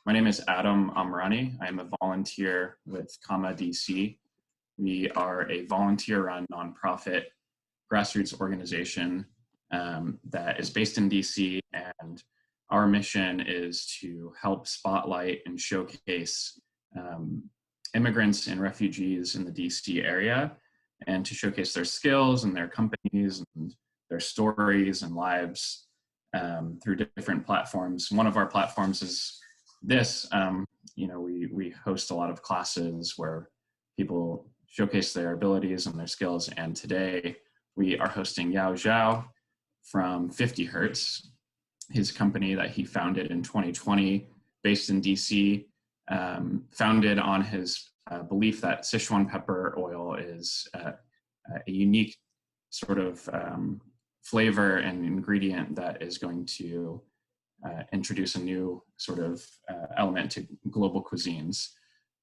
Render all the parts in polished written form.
My name is Adam Amrani. I am a volunteer with Comma DC. We are a volunteer-run nonprofit grassroots organization that is based in DC, and our mission is to help spotlight and showcase immigrants and refugees in the DC area, and to showcase their skills and their companies and their stories and lives through different platforms. One of our platforms is this. We host a lot of classes where people showcase their abilities and their skills, and today we are hosting Yao Zhao from 50 Hertz, his company that he founded in 2020, based in DC, founded on his belief that Sichuan pepper oil is a unique sort of flavor and ingredient that is going to introduce a new sort of element to global cuisines.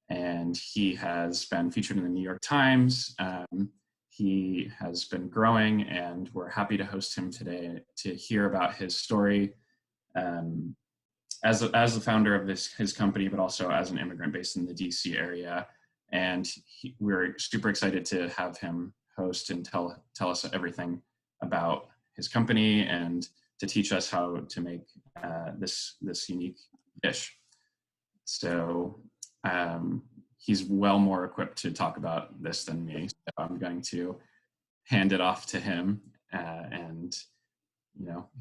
And he has been featured in the New York Times. He has been growing, and we're happy to host him today to hear about his story as the founder of his company, but also as an immigrant based in the DC area. And we're super excited to have him host and tell us everything about his company and to teach us how to make this unique dish. So he's well more equipped to talk about this than me. So I'm going to hand it off to him and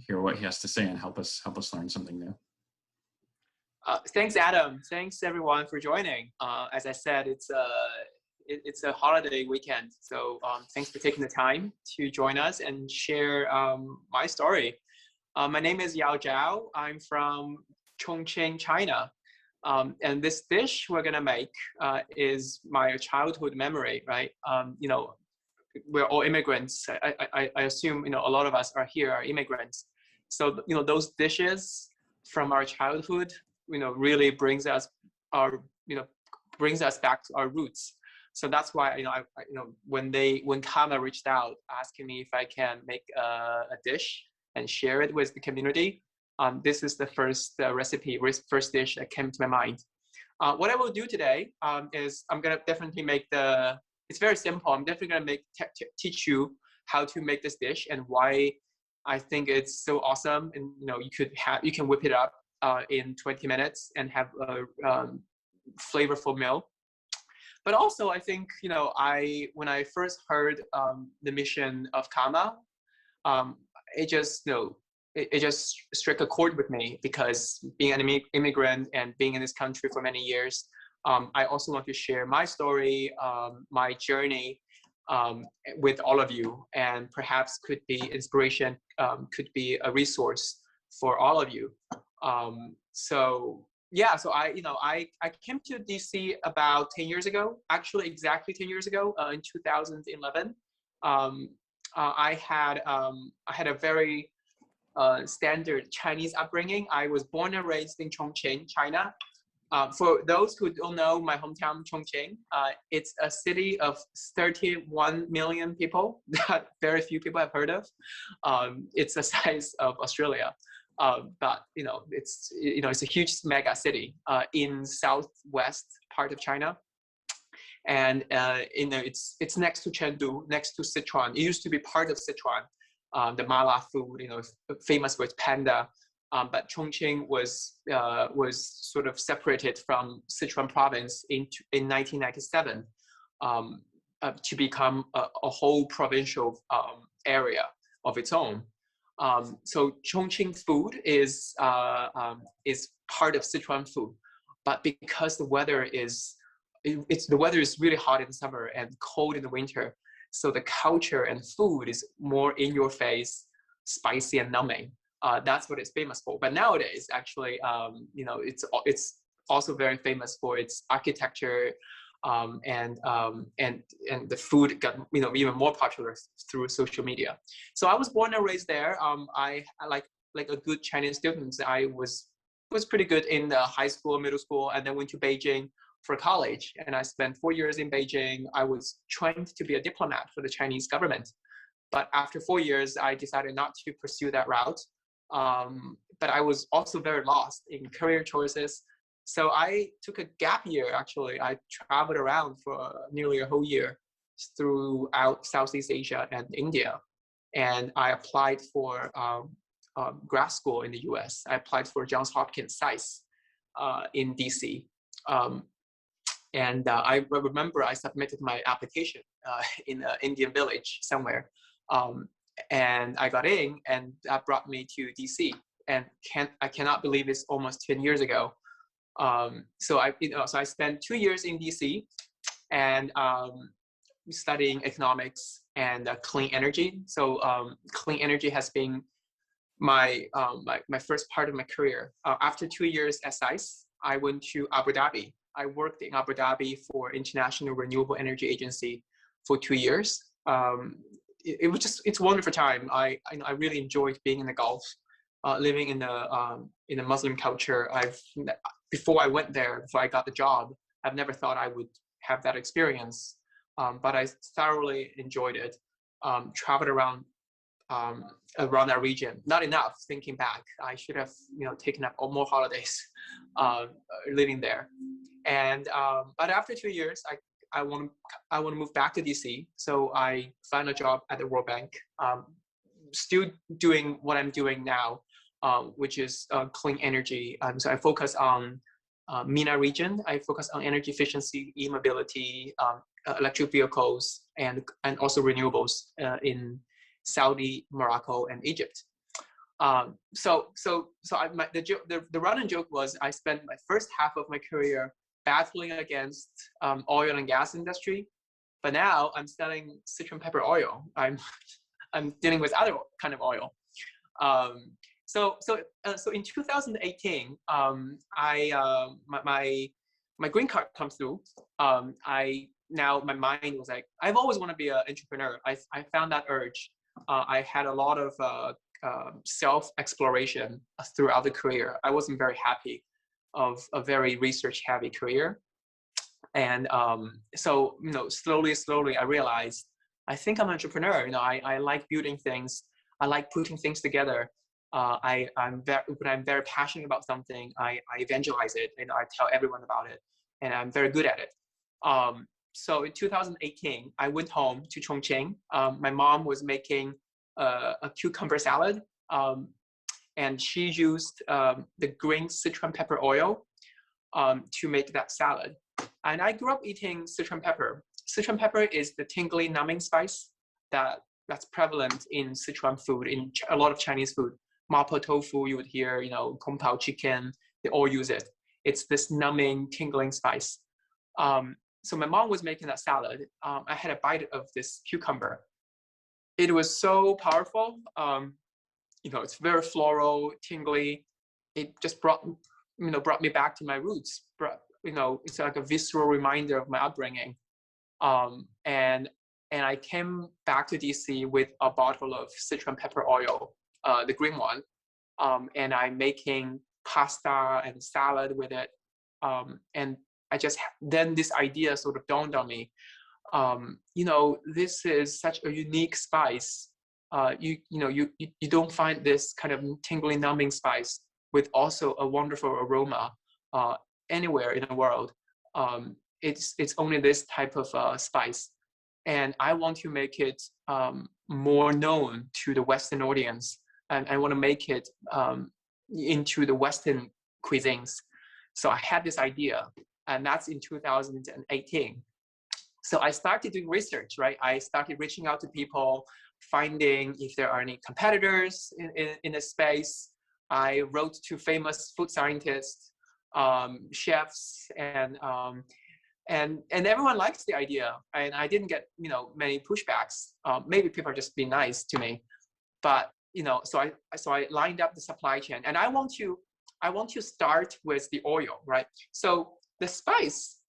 hear what he has to say and help us learn something new. Thanks, Adam. Thanks everyone for joining. As I said, it's a holiday weekend, so thanks for taking the time to join us and share my story. My name is Yao Zhao. I'm from Chongqing, China. And this dish we're gonna make is my childhood memory, right? We're all immigrants. I assume a lot of us are immigrants. So those dishes from our childhood, really brings us back to our roots. So that's why when Kama reached out asking me if I can make a dish and share it with the community, this is the first first dish that came to my mind. What I will do today is I'm gonna definitely make it's very simple. I'm definitely gonna teach you how to make this dish and why I think it's so awesome. And you can whip it up in 20 minutes and have a flavorful meal. But also, I think when I first heard the mission of Kama, it just struck a chord with me, because being an immigrant and being in this country for many years, I also want to share my story, my journey with all of you, and perhaps could be inspiration, could be a resource for all of you. So I came to DC about 10 years ago, actually exactly 10 years ago, in 2011. I had a very standard Chinese upbringing. I was born and raised in Chongqing, China. For those who don't know my hometown, Chongqing, it's a city of 31 million people that very few people have heard of. It's the size of Australia, but it's a huge mega city in southwest part of China. And it's next to Chengdu, next to Sichuan. It used to be part of Sichuan. The mala food, famous for its panda, but Chongqing was sort of separated from Sichuan province in 1997 to become a whole provincial area of its own. So Chongqing food is part of Sichuan food, but because the weather is really hot in the summer and cold in the winter, so the culture and food is more in your face, spicy and numbing. That's what it's famous for. But nowadays, actually, it's also very famous for its architecture, and the food got even more popular through social media. So I was born and raised there. I like a good Chinese student. I was pretty good in the high school, middle school, and then went to Beijing for college, and I spent 4 years in Beijing. I was trained to be a diplomat for the Chinese government, but after 4 years, I decided not to pursue that route. But I was also very lost in career choices. So I took a gap year, actually. I traveled around for nearly a whole year throughout Southeast Asia and India. And I applied for grad school in the US. I applied for Johns Hopkins SAIS in DC. I remember I submitted my application in an Indian village somewhere. And I got in, and that brought me to DC. And I cannot believe it's almost 10 years ago. So I spent 2 years in DC and studying economics and clean energy. So clean energy has been my first part of my career. After 2 years at SAIS, I went to Abu Dhabi. I worked in Abu Dhabi for International Renewable Energy Agency for 2 years. It's a wonderful time. I really enjoyed being in the Gulf, living in a Muslim culture. Before I went there, before I got the job, I've never thought I would have that experience. But I thoroughly enjoyed it. Traveled around that region. Not enough. Thinking back, I should have taken up more holidays living there. And but after 2 years, I want to move back to DC. So I found a job at the World Bank. Still doing what I'm doing now, which is clean energy. So I focus on MENA region. I focus on energy efficiency, e-mobility, electric vehicles, and also renewables in Saudi, Morocco, and Egypt. The running joke was I spent my first half of my career battling against oil and gas industry, but now I'm selling Sichuan pepper oil. I'm dealing with other kind of oil. So in 2018, my green card comes through. Now my mind was like, I've always wanted to be an entrepreneur. I found that urge. I had a lot of self-exploration throughout the career. I wasn't very happy of a very research-heavy career. And slowly I realized, I think I'm an entrepreneur. I like building things. I like putting things together. When I'm very passionate about something, I evangelize it and I tell everyone about it, and I'm very good at it. So in 2018, I went home to Chongqing. My mom was making a cucumber salad, and she used the green Sichuan pepper oil to make that salad. And I grew up eating Sichuan pepper. Sichuan pepper is the tingling numbing spice that's prevalent in Sichuan food, in a lot of Chinese food. Mapo tofu, you would hear, kung pao chicken, they all use it. It's this numbing, tingling spice. So my mom was making that salad. I had a bite of this cucumber. It was so powerful. It's very floral, tingly. It just brought me back to my roots. It's like a visceral reminder of my upbringing. And I came back to DC with a bottle of Sichuan pepper oil, the green one. And I'm making pasta and salad with it. And then this idea sort of dawned on me. This is such a unique spice. You don't find this kind of tingling, numbing spice with also a wonderful aroma anywhere in the world. It's only this type of spice, and I want to make it more known to the Western audience, and I want to make it into the Western cuisines. So I had this idea, and that's in 2018. So I started doing research, right? I started reaching out to people, finding if there are any competitors in the space. I wrote to famous food scientists, chefs, and everyone likes the idea. And I didn't get many pushbacks. Maybe people are just being nice to me, but so I lined up the supply chain, and I want to start with the oil, right? So the spice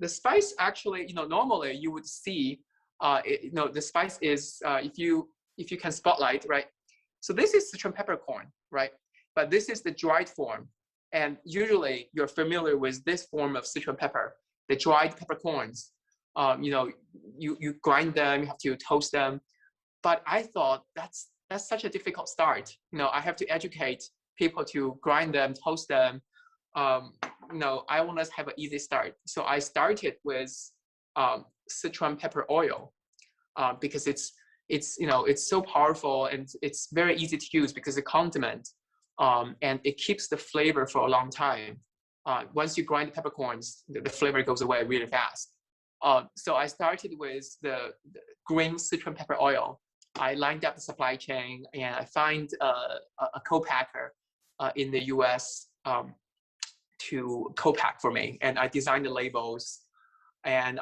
actually, normally you would see, the spice is, if you can spotlight, right? So this is Sichuan peppercorn, right? But this is the dried form. And usually you're familiar with this form of Sichuan pepper, the dried peppercorns. You grind them, you have to toast them. But I thought that's such a difficult start. I have to educate people to grind them, toast them. I want to have an easy start. So I started with Sichuan pepper oil because it's so powerful and it's very easy to use because it's a condiment and it keeps the flavor for a long time. Once you grind the peppercorns, the flavor goes away really fast. So I started with the green Sichuan pepper oil. I lined up the supply chain and I find a co-packer in the US to co-pack for me, and I designed the labels, and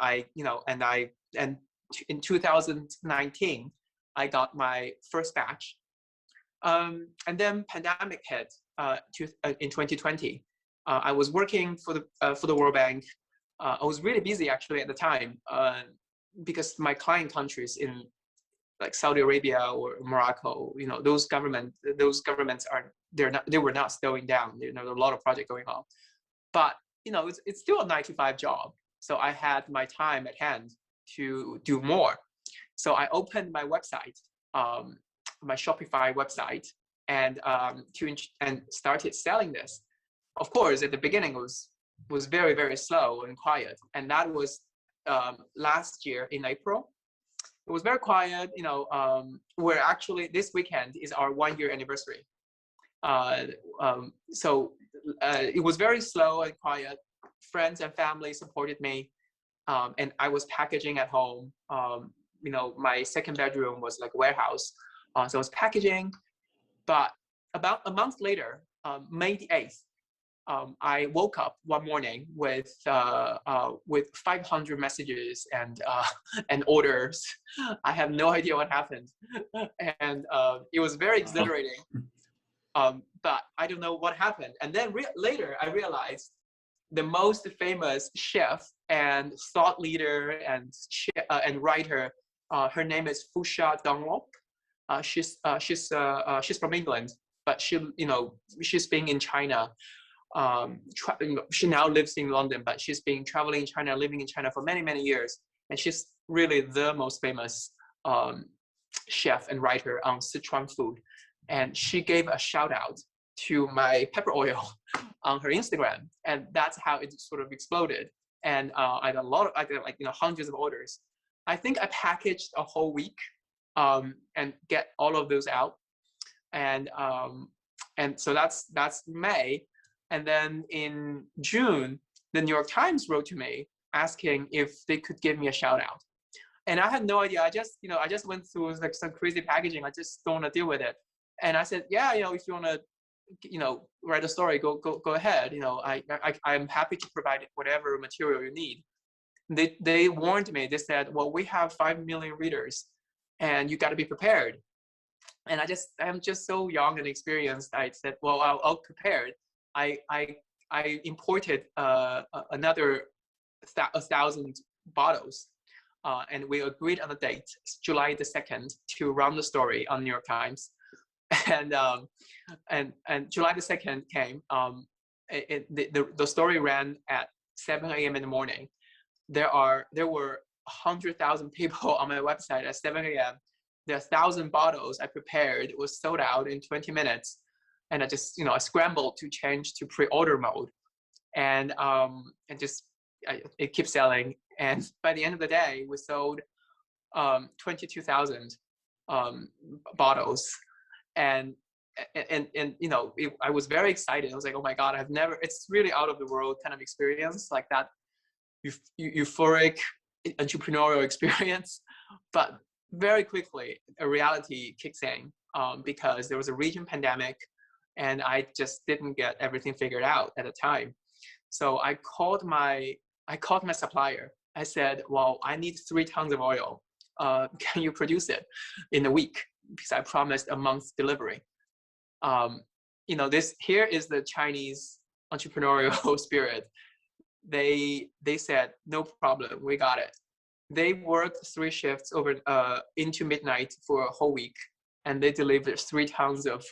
in 2019 I got my first batch, and then pandemic hit in 2020. I was working for the World Bank. I was really busy actually at the time because my client countries in like Saudi Arabia or Morocco, those governments they were not slowing down. There were a lot of projects going on, but it's still a 9 to 5 job. So I had my time at hand to do more. So I opened my website, my Shopify website, and started selling this. Of course, at the beginning was very, very slow and quiet, and that was last year in April. It was very quiet. We're actually, this weekend is our 1-year anniversary. So it was very slow and quiet. Friends and family supported me, and I was packaging at home. My second bedroom was like a warehouse, so I was packaging. But about a month later, May the 8th, I woke up one morning with 500 messages and orders. I have no idea what happened, and it was very exhilarating. But I don't know what happened. And then later, I realized the most famous chef and thought leader and writer, her name is Fusha Dunlop. She's from England, but she's been in China. She now lives in London, but she's been traveling in China, living in China for many, many years. And she's really the most famous chef and writer on Sichuan food. And she gave a shout out to my pepper oil on her Instagram. And that's how it sort of exploded. And I got hundreds of orders. I think I packaged a whole week and get all of those out. And so that's May. And then in June, the New York Times wrote to me asking if they could give me a shout out. And I had no idea. I just went through like some crazy packaging. I just don't want to deal with it. And I said, yeah, if you want to, write a story, go ahead. I'm happy to provide whatever material you need. They warned me. They said, well, we have 5 million readers, and you got to be prepared. And I'm just so young and experienced. I said, well, I'll prepare. I imported another 1,000 bottles, and we agreed on a date, July the 2nd, to run the story on New York Times. And July the 2nd came. The story ran at 7 a.m. in the morning. There were 100,000 people on my website at 7 a.m. The 1,000 bottles I prepared was sold out in 20 minutes. And I just, I scrambled to change to pre-order mode, and it keeps selling. And by the end of the day, we sold 22,000 bottles, and I was very excited. I was like, oh my God, it's really out of the world kind of experience, like that euphoric entrepreneurial experience. But very quickly, a reality kicks in because there was a region pandemic. And I just didn't get everything figured out at the time. So I called my supplier. I said, well, I need 3 tons of oil. Can you produce it in a week? Because I promised a month's delivery. Here is the Chinese entrepreneurial spirit. They said, no problem, we got it. They worked 3 shifts over into midnight for a whole week. And they delivered 3 tons of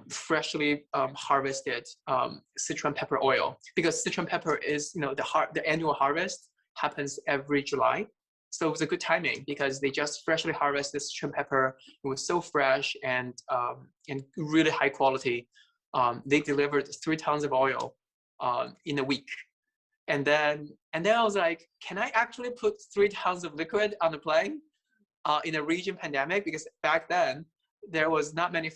freshly harvested Sichuan pepper oil, because Sichuan pepper is, the annual harvest happens every July. So it was a good timing because they just freshly harvested Sichuan pepper. It was so fresh and really high quality. They delivered 3 tons of oil in a week. And then I was like, can I actually put 3 tons of liquid on the plane in a region pandemic? Because back then there was not many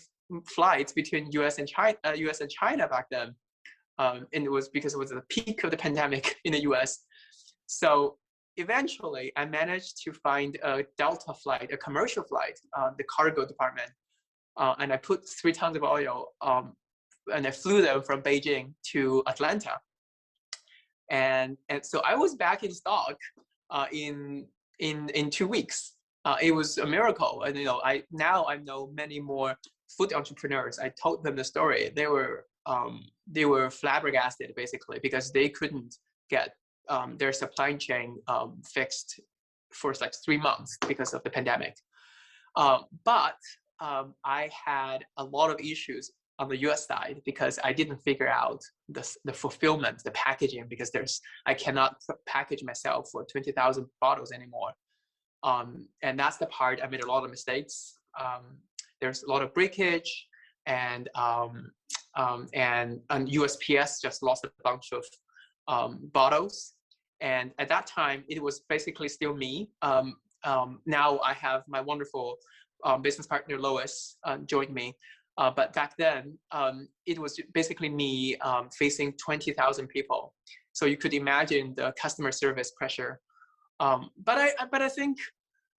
flights between US and China back then. And it was because it was the peak of the pandemic in the US. So eventually I managed to find a Delta flight, a commercial flight, the cargo department. And I put 3 tons of oil and I flew them from Beijing to Atlanta. And so I was back in stock in 2 weeks. It was a miracle. And I know many more food entrepreneurs. I told them the story. They were flabbergasted basically because they couldn't get their supply chain fixed for like 3 months because of the pandemic. But I had a lot of issues on the US side because I didn't figure out the fulfillment, the packaging, because I cannot package myself for 20,000 bottles anymore. And that's the part I made a lot of mistakes. There's a lot of breakage, and USPS just lost a bunch of bottles. And at that time, it was basically still me. Now I have my wonderful business partner, Lois, joined me. But back then, it was basically me facing 20,000 people. So you could imagine the customer service pressure. But I think,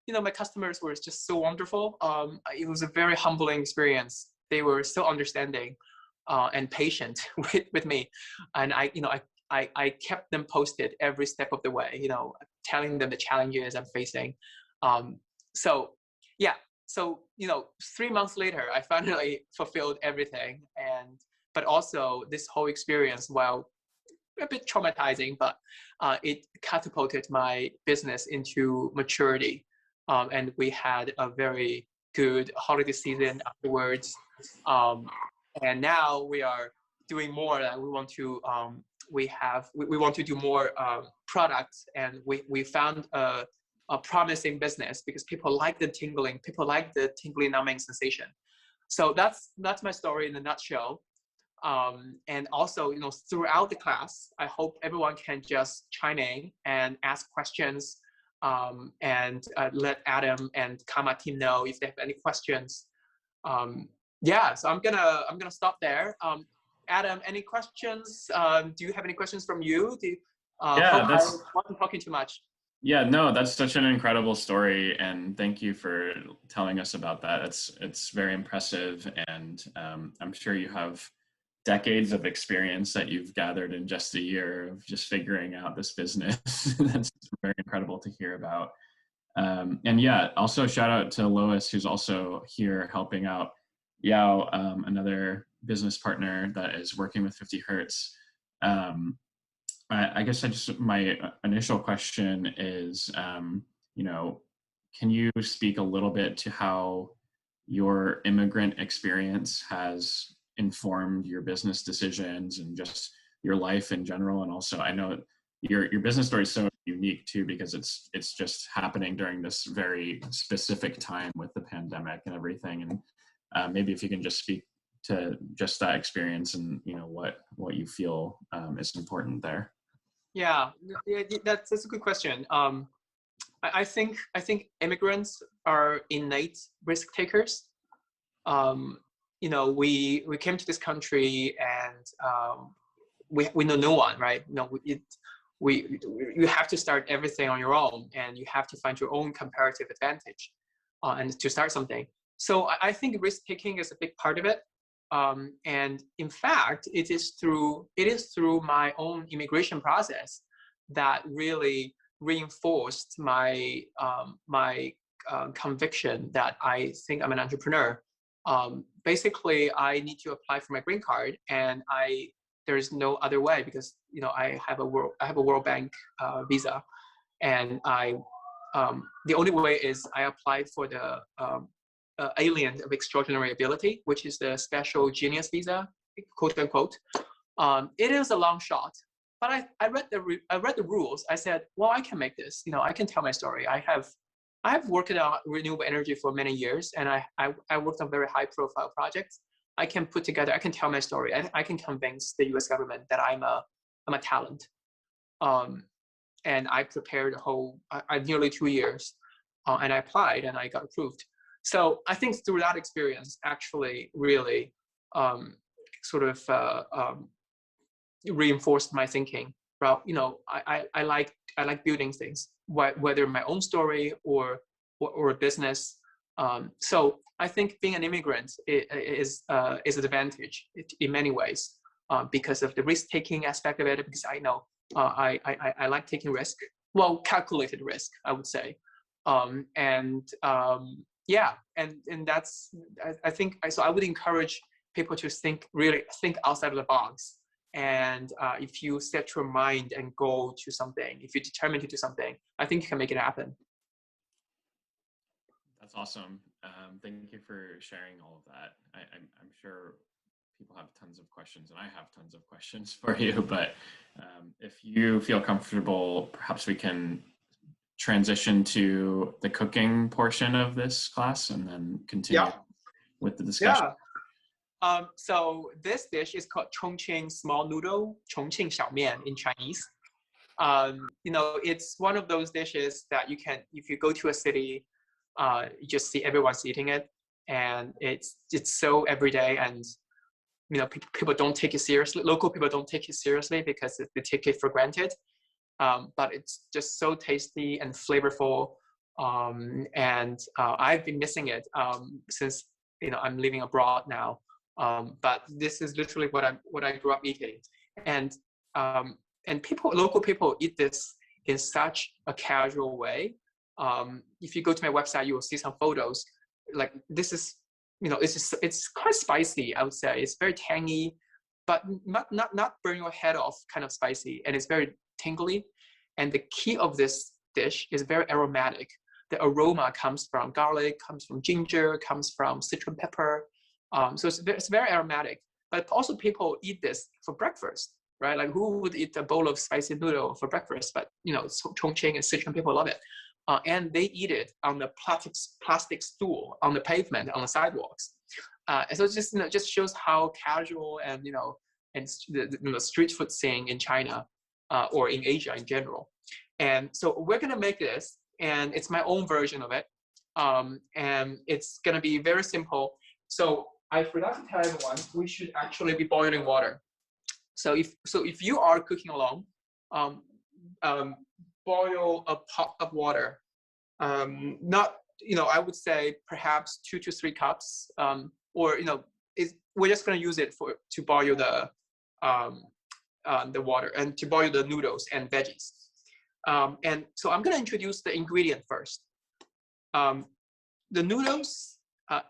my customers were just so wonderful. It was a very humbling experience. They were so understanding and patient with me. And I kept them posted every step of the way, telling them the challenges I'm facing. So 3 months later, I finally fulfilled everything. But also this whole experience, while a bit traumatizing, but it catapulted my business into maturity. And we had a very good holiday season afterwards. And now we are doing more. We want to we want to do more products, and we found a promising business because people like the tingling, people like the tingling numbing sensation. So that's my story in a nutshell. And also, throughout the class, I hope everyone can just chime in and ask questions, and let Adam and Kama team know if they have any questions. So I'm gonna stop there. Adam, any questions? Do you have any questions from you? Yeah, I wasn't talking too much. Yeah, no, that's such an incredible story, and thank you for telling us about that. It's very impressive, and I'm sure you have decades of experience that you've gathered in just a year of just figuring out this business. That's very incredible to hear about. And yeah, also shout out to Lois, who's also here helping out Yao, another business partner that is working with 50 Hertz. I guess my initial question is, can you speak a little bit to how your immigrant experience has informed your business decisions and just your life in general? And also, I know your business story is so unique too, because it's just happening during this very specific time with the pandemic and everything. And maybe if you can just speak to just that experience and what you feel is important there. Yeah, that's a good question. I think immigrants are innate risk takers. We came to this country and we know no one, right? You have to start everything on your own, and you have to find your own comparative advantage, and to start something. So I think risk taking is a big part of it. And in fact, it is through my own immigration process that really reinforced my conviction that I think I'm an entrepreneur. Basically, I need to apply for my green card, and there's no other way because I have a World Bank visa, and the only way is I applied for the alien of extraordinary ability, which is the special genius visa, quote unquote. It is a long shot, but I read the rules. I said, well, I can make this. I can tell my story. I have worked on renewable energy for many years, and I worked on very high profile projects. I can tell my story. I can convince the US government that I'm a I'm a talent. And I prepared a whole nearly 2 years, and I applied and I got approved. So I think through that experience, actually, really sort of reinforced my thinking. Well, I like building things, whether my own story or a business. So I think being an immigrant is an advantage in many ways, because of the risk-taking aspect of it. Because I know I like taking risk, well, calculated risk, I would say, yeah, and that's I think so. I would encourage people to really think outside of the box. And if you set your mind and go to something, if you're determined to do something, I think you can make it happen. That's awesome. Thank you for sharing all of that. I'm sure people have tons of questions, and I have tons of questions for you, but if you feel comfortable, perhaps we can transition to the cooking portion of this class and then continue with the discussion. Yeah. So this dish is called Chongqing small noodle, Chongqing xiaomian in Chinese. It's one of those dishes that you can, if you go to a city, you just see everyone's eating it, and it's so everyday, and people don't take it seriously. Local people don't take it seriously because they take it for granted. But it's just so tasty and flavorful, and I've been missing it since I'm living abroad now. But this is literally what I grew up eating, and local people eat this in such a casual way. If you go to my website, you will see some photos. Like this is, it's quite spicy. I would say it's very tangy, but not burn your head off kind of spicy, and it's very tingly. And the key of this dish is very aromatic. The aroma comes from garlic, comes from ginger, comes from Sichuan pepper. So it's very aromatic. But also people eat this for breakfast, right? Like who would eat a bowl of spicy noodle for breakfast? But Chongqing and Sichuan people love it. And they eat it on the plastic stool on the pavement, on the sidewalks. And so it just shows how casual and the street food scene in China or in Asia in general. And so we're gonna make this, and it's my own version of it, and it's gonna be very simple. So I forgot to tell everyone, we should actually be boiling water. So if you are cooking alone, boil a pot of water. Not, I would say perhaps 2 to 3 cups, or we're just going to use it to boil the water and to boil the noodles and veggies. And so I'm going to introduce the ingredient first. The noodles,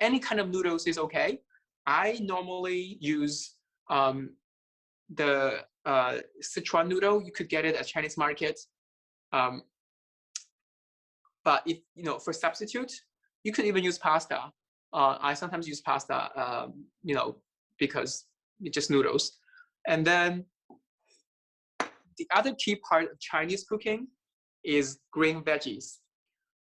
any kind of noodles is okay. I normally use the Sichuan noodle. You could get it at Chinese market. But if for substitute, you could even use pasta. I sometimes use pasta, because it's just noodles. And then the other key part of Chinese cooking is green veggies.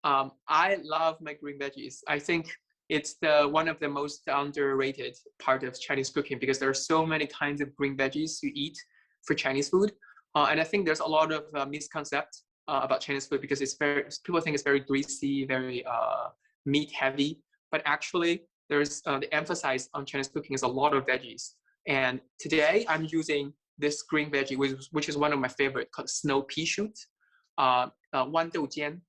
I love my green veggies. I think it's one of the most underrated part of Chinese cooking, because there are so many kinds of green veggies you eat for Chinese food. And I think there's a lot of misconceptions about Chinese food, because people think it's very greasy, very meat heavy. But actually, there's the emphasis on Chinese cooking is a lot of veggies. And today I'm using this green veggie, which is one of my favorite, called snow pea shoot, wan dou jian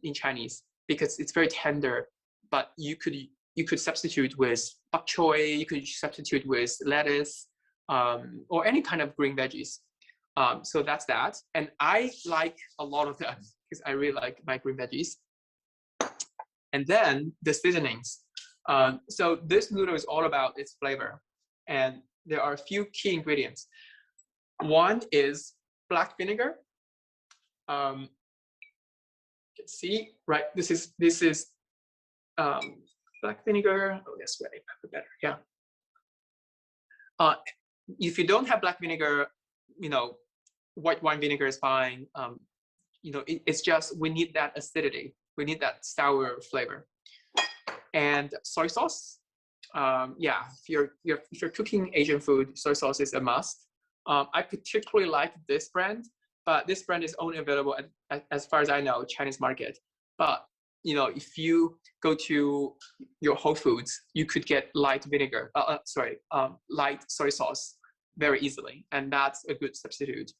in Chinese, because it's very tender. But you could substitute with bok choy, you could substitute with lettuce, or any kind of green veggies. So that's that. And I like a lot of them because I really like my green veggies. And then the seasonings. So this noodle is all about its flavor. And there are a few key ingredients. One is black vinegar. You can see, right? This is black vinegar. Oh, that's way better. Yeah. If you don't have black vinegar, white wine vinegar is fine. It's just we need that acidity. We need that sour flavor. And soy sauce. Yeah, if you're cooking Asian food, soy sauce is a must. I particularly like this brand, but this brand is only available at, as far as I know, Chinese market. But if you go to your Whole Foods, you could get light vinegar, light soy sauce very easily, and that's a good substitute.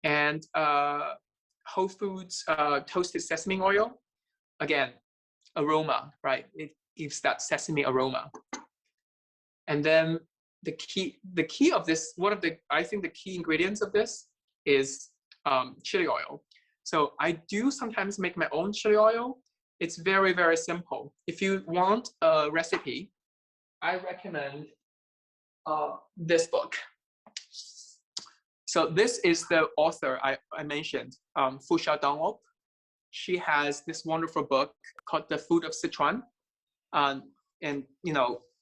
And Whole Foods toasted sesame oil, again, aroma, right? It gives that sesame aroma. And then the key of this, I think the key ingredients of this is chili oil. So I do sometimes make my own chili oil. It's very, very simple. If you want a recipe, I recommend this book. So this is the author I mentioned, Fu Xiaodong. She has this wonderful book called The Food of Sichuan. And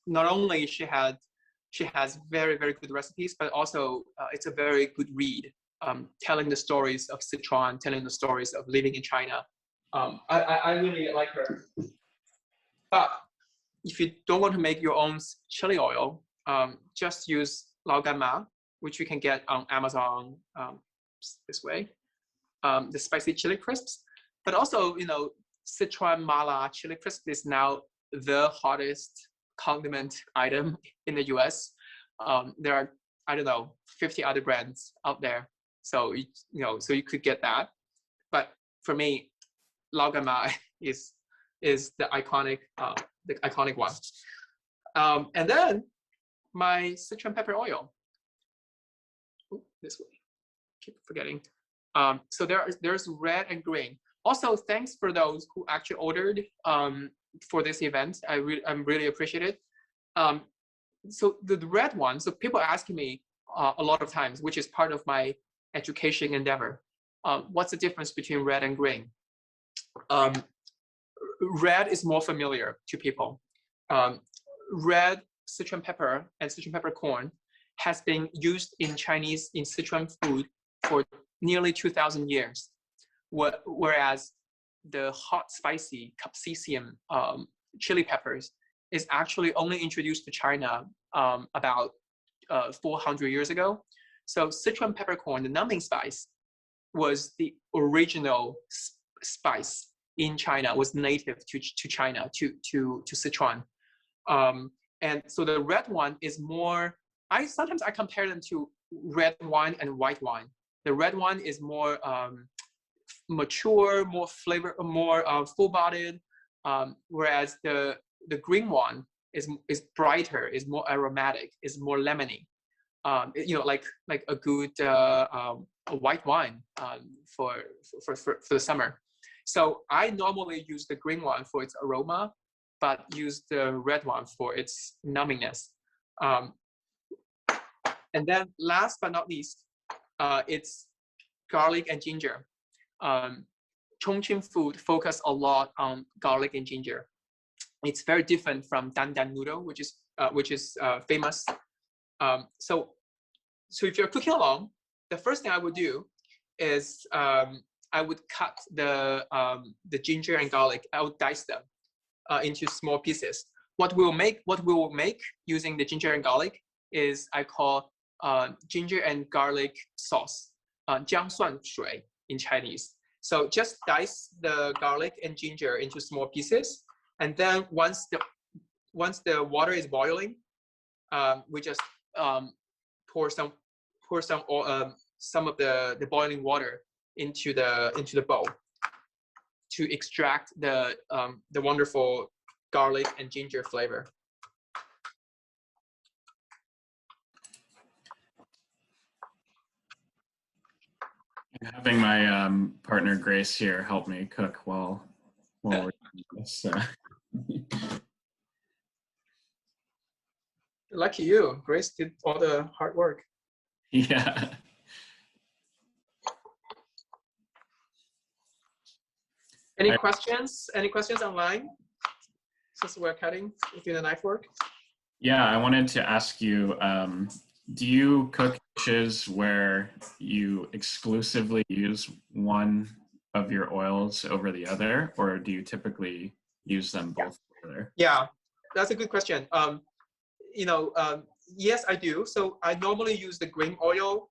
not only she has very, very good recipes, but also it's a very good read, telling the stories of Sichuan, telling the stories of living in China. I really like her. But if you don't want to make your own chili oil, just use lao gan ma, which you can get on Amazon this way, the spicy chili crisps. But also, Sichuan mala chili crisp is now the hottest condiment item in the US. There are, I don't know, 50 other brands out there. So, so you could get that. But for me, lao gan ma is the iconic one. And then my Sichuan pepper oil. Ooh, this way, keep forgetting. So there's red and green. Also, thanks for those who actually ordered for this event. I'm really appreciated. So the red one. So people are asking me a lot of times, which is part of my education endeavor. What's the difference between red and green? Red is more familiar to people. Red Sichuan pepper and Sichuan peppercorn has been used in Sichuan food for nearly 2,000 years. Whereas the hot, spicy capsicum chili peppers is actually only introduced to China about 400 years ago. So Sichuan peppercorn, the numbing spice, was the original spice in China, was native to China, to Sichuan. And so the red one is more, sometimes I compare them to red wine and white wine. The red one is more mature, more flavor, more full-bodied, whereas the green one is brighter, is more aromatic, is more lemony. Like a good white wine for the summer. So I normally use the green one for its aroma, but use the red one for its numbingness. And then last but not least, it's garlic and ginger. Chongqing food focus a lot on garlic and ginger. It's very different from dandan noodle, which is famous. So if you're cooking along, the first thing I would do is I would cut the ginger and garlic. I would dice them into small pieces. What we will make using the ginger and garlic is I call ginger and garlic sauce, 姜蒜水 in Chinese. So just dice the garlic and ginger into small pieces, and then once the water is boiling, we just pour some of the boiling water into the bowl to extract the wonderful garlic and ginger flavor. Having my partner Grace here help me cook while we're doing this. Lucky you, Grace did all the hard work. Yeah. Any questions? Any questions online? Since we're cutting, doing the knife work. Yeah, I wanted to ask you, do you cook dishes where you exclusively use one of your oils over the other, or do you typically use them both together? Yeah, that's a good question. Yes, I do. So I normally use the green oil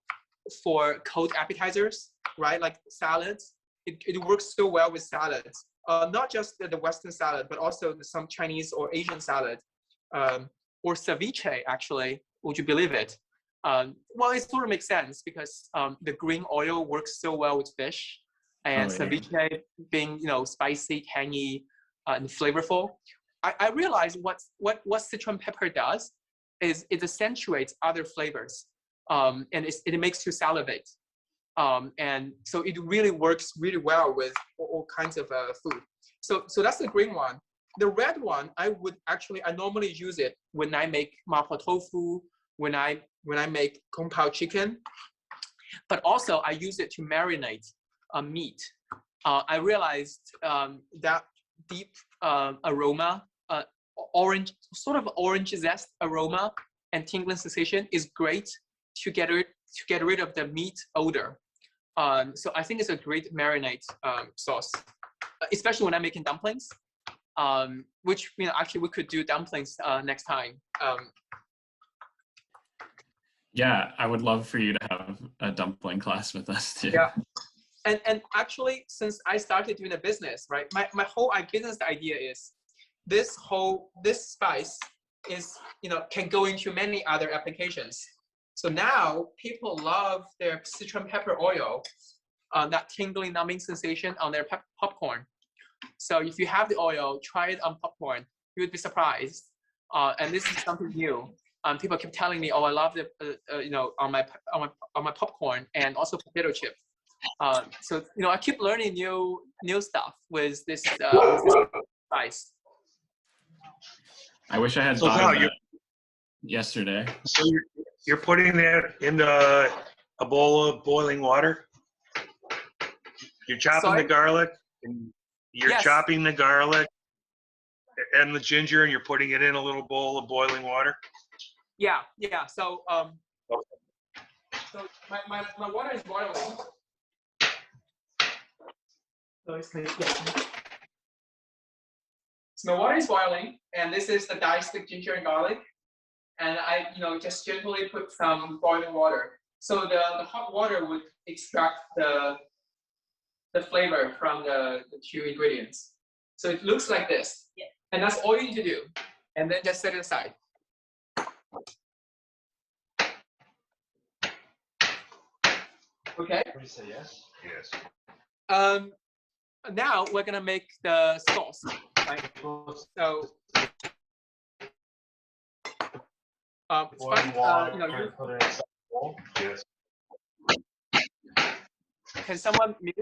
for cold appetizers, right? Like salads. It works so well with salads. Not just the Western salad, but also some Chinese or Asian salad, or ceviche. Actually, would you believe it? Well, it sort of makes sense because the green oil works so well with fish, and ceviche being spicy, tangy, and flavorful. I realized what Sichuan pepper does is it accentuates other flavors, and it makes you salivate. And so it really works really well with all kinds of food. So that's the green one. The red one, I normally use it when I make mapo tofu, when I make kung pao chicken, but also I use it to marinate meat. I realized that deep aroma, sort of orange zest aroma and tingling sensation is great to get rid of the meat odor. So I think it's a great marinade sauce, especially when I'm making dumplings. Which actually we could do dumplings next time. Yeah, I would love for you to have a dumpling class with us too. Yeah, and actually, since I started doing a business, right, my whole business idea is this spice is can go into many other applications. So now people love their Sichuan pepper oil, that tingling numbing sensation on their popcorn. So if you have the oil, try it on popcorn. You would be surprised. And this is something new. People keep telling me, "Oh, I love it, on my popcorn and also potato chip." So I keep learning new stuff with this spice. I wish I had thought of that yesterday. So you're putting that in a bowl of boiling water. You're chopping the garlic, and you're chopping the garlic and the ginger, and you're putting it in a little bowl of boiling water. Yeah. So so my water is boiling. So my water is boiling, and this is the diced ginger and garlic, and I just gently put some boiling water. So the hot water would extract the flavor from the two ingredients. So it looks like this, and that's all you need to do, and then just set it aside. Okay. You say yes? Yes. Now we're gonna make the sauce. Right? So Yes. Can someone mute?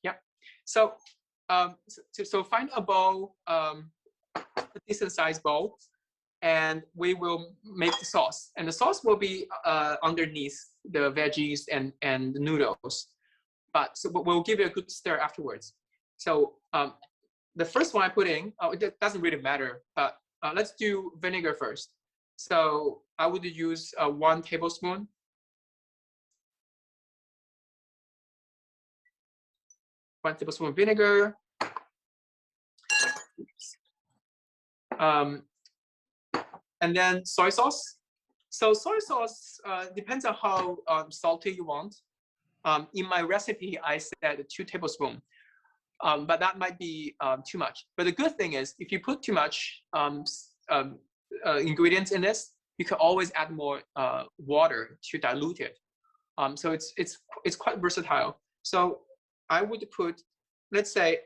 Yeah. So so find a bowl, a decent sized bowl, and we will make the sauce. And the sauce will be underneath the veggies and the noodles. But so we'll give it a good stir afterwards. So the first one I put in, it doesn't really matter, but let's do vinegar first. So I would use 1 tablespoon. One tablespoon vinegar. And then soy sauce. So soy sauce depends on how salty you want. In my recipe, I said 2 tablespoons, but that might be too much. But the good thing is, if you put too much ingredients in this, you can always add more water to dilute it. So it's quite versatile. So I would put, let's say,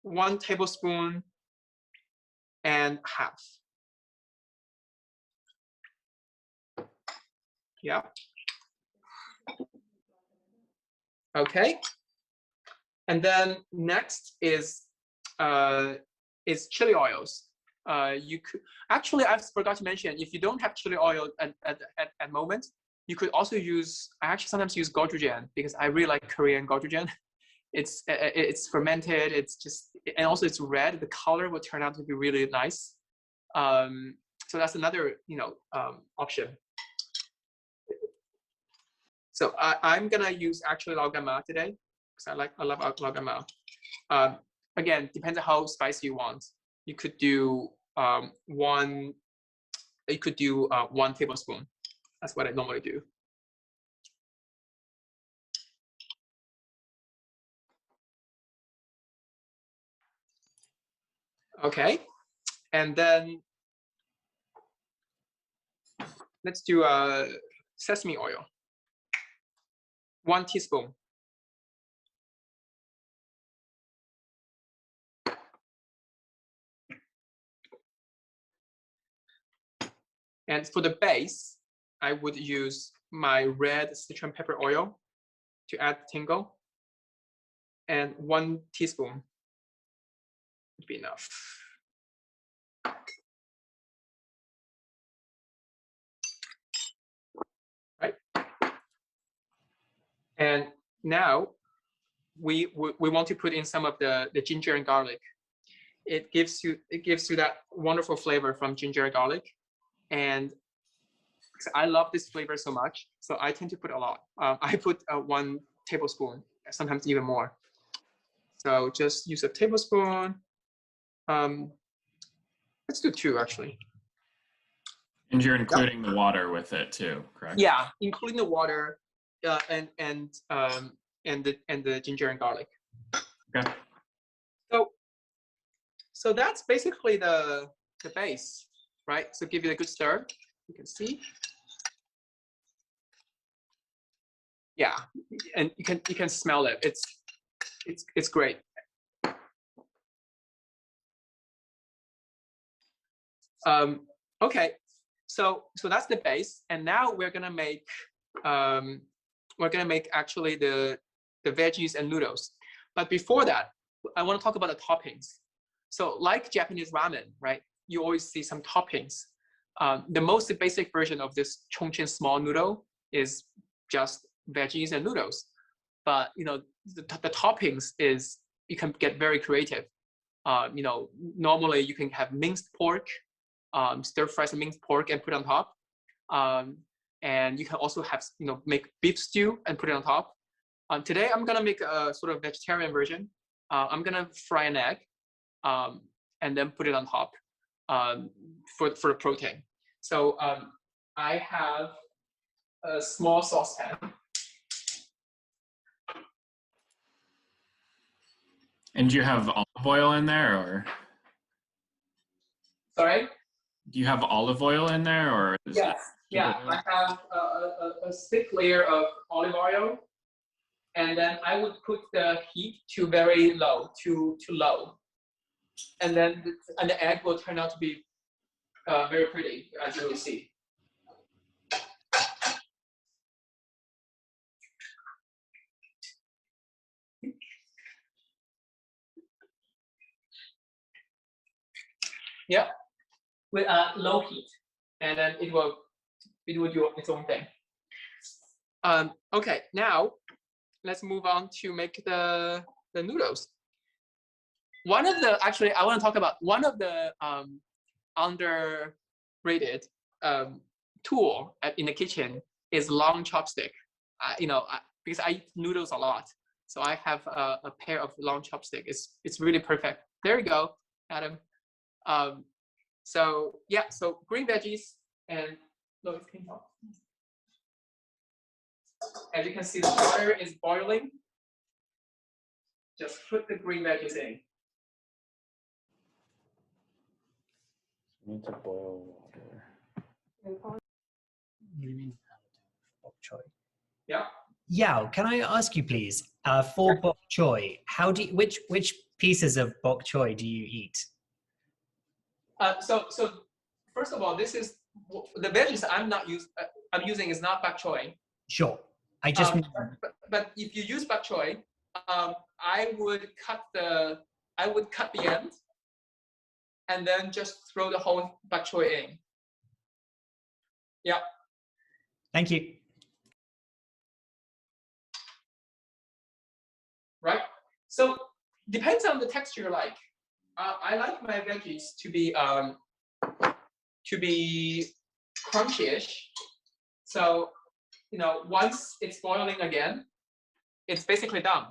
1 tablespoon and half. Yeah. Okay. And then next is chili oils. You could actually, I forgot to mention, if you don't have chili oil at moment, you could also use. I actually sometimes use gochujang because I really like Korean gochujang. It's fermented. It's just, and also it's red. The color will turn out to be really nice. So that's another option. So I'm gonna use actually lao gan ma today because I love lao gan ma. Again, depends on how spicy you want. You could do one. You could do 1 tablespoon. That's what I normally do. Okay, and then let's do sesame oil. 1 teaspoon. And for the base, I would use my red Sichuan pepper oil to add tingle. And 1 teaspoon would be enough. Right. And now we want to put in some of the ginger and garlic. It gives you that wonderful flavor from ginger and garlic. And I love this flavor so much, so I tend to put a lot. I put 1 tablespoon, sometimes even more. So just use a tablespoon. Let's do 2 actually. And you're including the water with it too, correct? Yeah, including the water and the ginger and garlic. Okay. So that's basically the base, right? So give it a good stir. You can see. Yeah, and you can smell it. It's great. Okay, so that's the base, and now we're gonna make actually the veggies and noodles. But before that, I want to talk about the toppings. So like Japanese ramen, right? You always see some toppings. The most basic version of this Chongqing small noodle is just veggies and noodles. But you know, the toppings is, you can get very creative. You know, normally you can have minced pork, stir fry some minced pork and put it on top. And you can also have, you know, make beef stew and put it on top. Today I'm gonna make a sort of vegetarian version. I'm gonna fry an egg and then put it on top for the protein. So I have a small saucepan. And do you have olive oil in there, or? Sorry? Do you have olive oil in there, or? Yes. Yeah, I have a thick layer of olive oil, and then I would put the heat to very low, to low, and then the egg will turn out to be very pretty, as you will see. Yeah, with low heat, and then it will do its own thing. Okay, now let's move on to make the noodles. One of the, actually, I want to talk about one of the underrated tool in the kitchen is long chopstick. You know, because I eat noodles a lot, so I have a pair of long chopstick. It's really perfect. There you go, Adam. So yeah, so green veggies and Lois came out. As you can see, the water is boiling. Just put the green veggies in. You need to boil water. You mean bok choy? Yeah. Yao, can I ask you please, for bok choy, which pieces of bok choy do you eat? So first of all, this is the veggies I'm using is not bok choy. Sure. I just but if you use bok choy, I would cut the end and then just throw the whole bok choy in. Yeah. Thank you. Right. So depends on the texture you like. I like my veggies to be crunchy-ish. So, you know, once it's boiling again, it's basically done.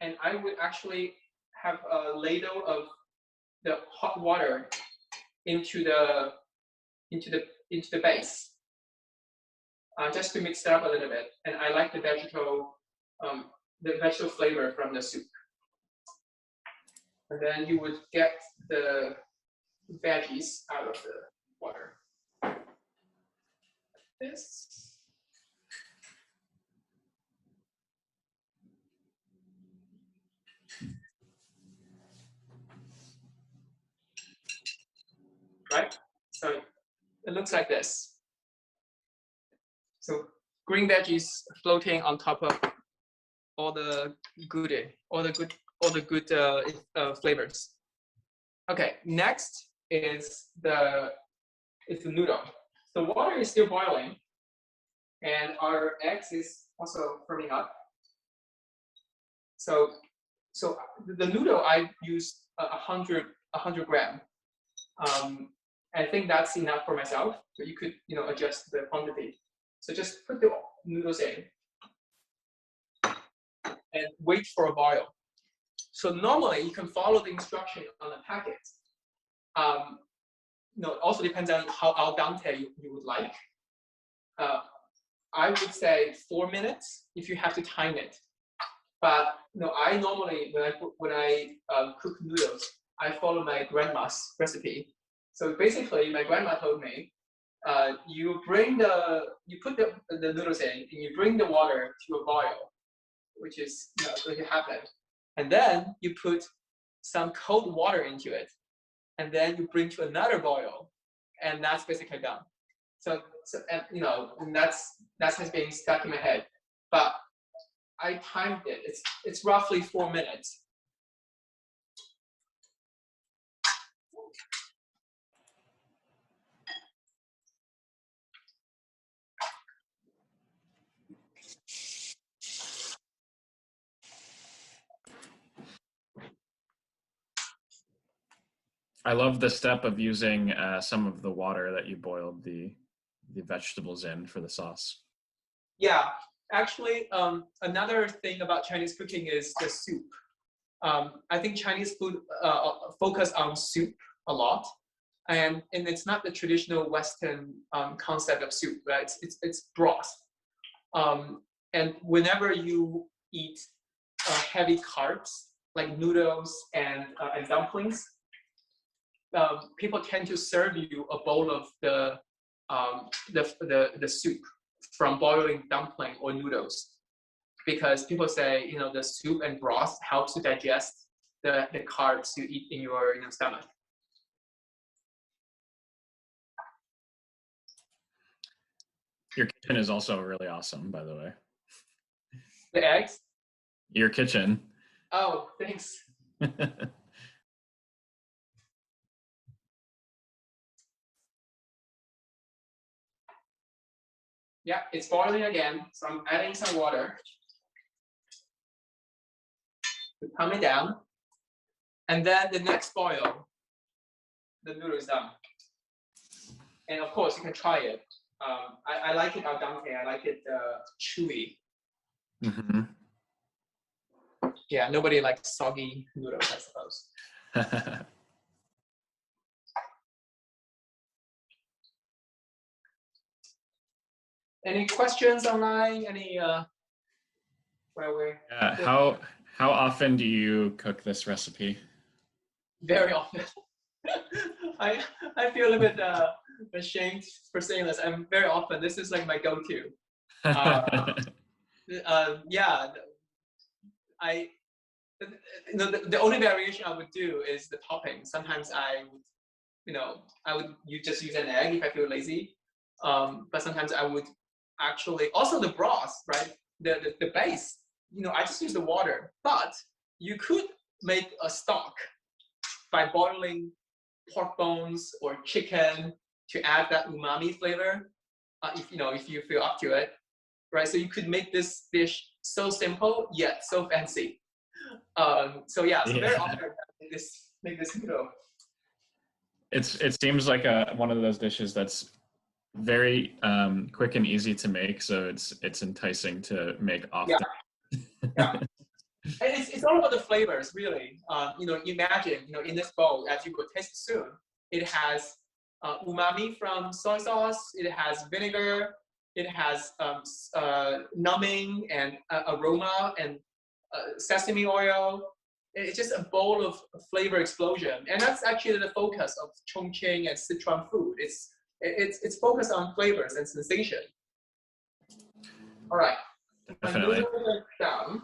And I would actually have a ladle of the hot water into the base, just to mix it up a little bit. And I like the vegetable flavor from the soup. And then you would get the veggies out of the water. This. Right? So it looks like this. So green veggies floating on top of all the good flavors. Okay, next is the noodle. The water is still boiling, and our eggs is also firming up. So the noodle I use 100 gram. I think that's enough for myself, but you could adjust the quantity. So just put the noodles in and wait for a boil. So normally you can follow the instruction on the packet. It also depends on how al dente you would like. I would say 4 minutes if you have to time it. But I normally when I cook noodles, I follow my grandma's recipe. So basically, my grandma told me, you put the noodles in, and you bring the water to a boil, which is going to happen, and then you put some cold water into it, and then you bring to another boil, and that's basically done. So and that has been stuck in my head, but I timed it. It's roughly 4 minutes. I love the step of using some of the water that you boiled the vegetables in for the sauce. Yeah, actually, another thing about Chinese cooking is the soup. I think Chinese food focus on soup a lot, and it's not the traditional Western concept of soup, right? It's broth. And whenever you eat heavy carbs like noodles and dumplings, people tend to serve you a bowl of the soup from boiling dumpling or noodles, because people say the soup and broth helps to digest the carbs you eat in your stomach. Your kitchen is also really awesome, by the way. The eggs? Your kitchen. Oh, thanks. Yeah, it's boiling again, so I'm adding some water to calm it down. And then the next boil, the noodle is done. And of course, you can try it. I like it al dente. I like it chewy. Mm-hmm. Yeah, nobody likes soggy noodles, I suppose. Any questions online? Any where we? How often do you cook this recipe? Very often. I feel a little bit ashamed for saying this. I'm very often. This is like my go-to. Yeah, the only variation I would do is the topping. Sometimes I would just use an egg if I feel lazy. But sometimes I would actually also the broth, right? The base. I just use the water. But you could make a stock by boiling pork bones or chicken to add that umami flavor. If you feel up to it, right? So you could make this dish so simple yet so fancy. So very often I make this noodle. It seems like one of those dishes that's very quick and easy to make, so it's enticing to make often. Yeah. It's all about the flavors, really. Imagine, in this bowl, as you could taste soon, it has umami from soy sauce. It has vinegar. It has numbing and aroma and sesame oil. It's just a bowl of flavor explosion, and that's actually the focus of Chongqing and Sichuan food. It's focused on flavors and sensation. All right. Definitely. Down.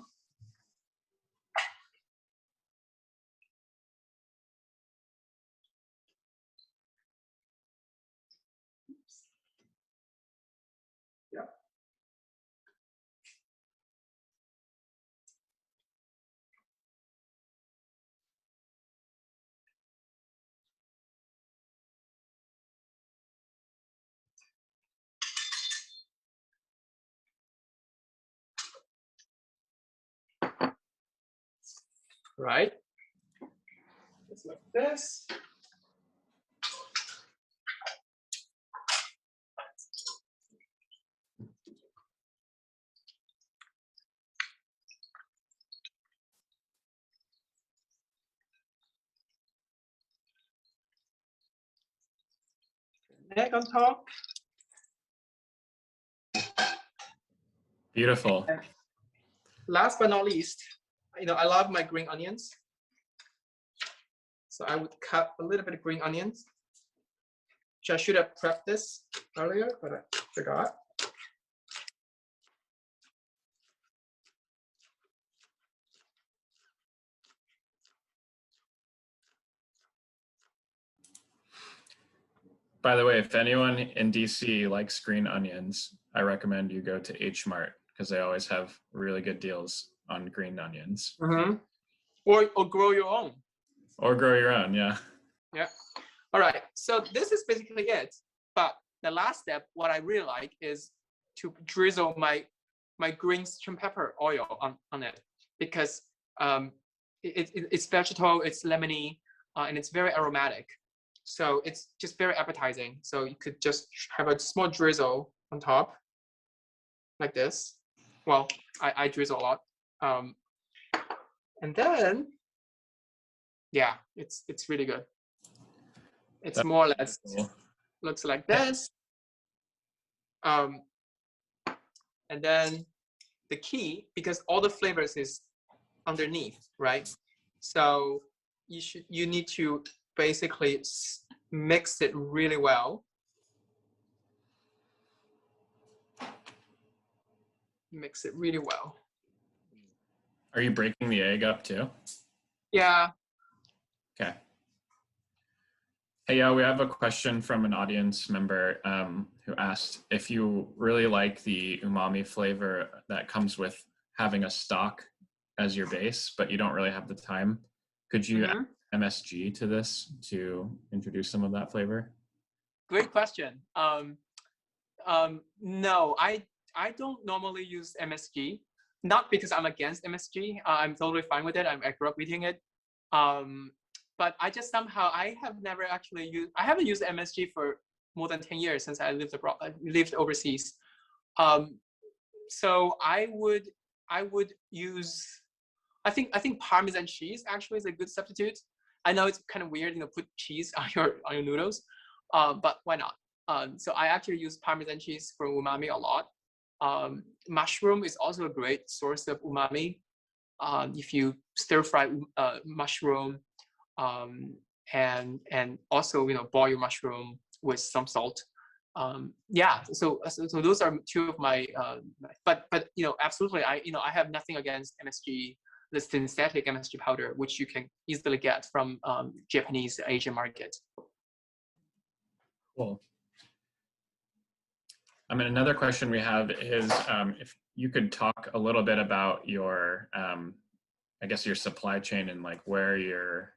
Yeah. Right. Just like this. Egg on top. Beautiful. And last but not least, I love my green onions. So I would cut a little bit of green onions. Which I should have prepped this earlier, but I forgot. By the way, if anyone in DC likes green onions, I recommend you go to H Mart because they always have really good deals on green onions. Mm-hmm. Or grow your own. Or grow your own, yeah. Yeah. All right. So this is basically it. But the last step, what I really like, is to drizzle my green Sichuan pepper oil on it, because it's vegetal, it's lemony, and it's very aromatic. So it's just very appetizing. So you could just have a small drizzle on top, like this. Well, I drizzle a lot. And then, yeah, it's really good. It's That's more or less cool. Looks like this. And then the key, because all the flavors is underneath, right? So you need to basically mix it really well. Mix it really well. Are you breaking the egg up too? Yeah. Okay. Hey, yeah, we have a question from an audience member who asked if you really like the umami flavor that comes with having a stock as your base, but you don't really have the time. Could you add MSG to this to introduce some of that flavor? Great question. No, I don't normally use MSG, not because I'm against MSG. I'm totally fine with it. I grew up eating it. But I just somehow, I haven't used MSG for more than 10 years since I lived abroad, lived overseas. So I would use, I think Parmesan cheese actually is a good substitute. I know it's kind of weird, put cheese on your noodles, but why not? So I actually use Parmesan cheese for umami a lot. Mushroom is also a great source of umami. If you stir fry mushroom, and also boil your mushroom with some salt. Yeah, so those are two of my. But absolutely, I have nothing against MSG, the synthetic MSG powder, which you can easily get from Japanese Asian market. Cool. Another question we have is if you could talk a little bit about your, I guess your supply chain and like where your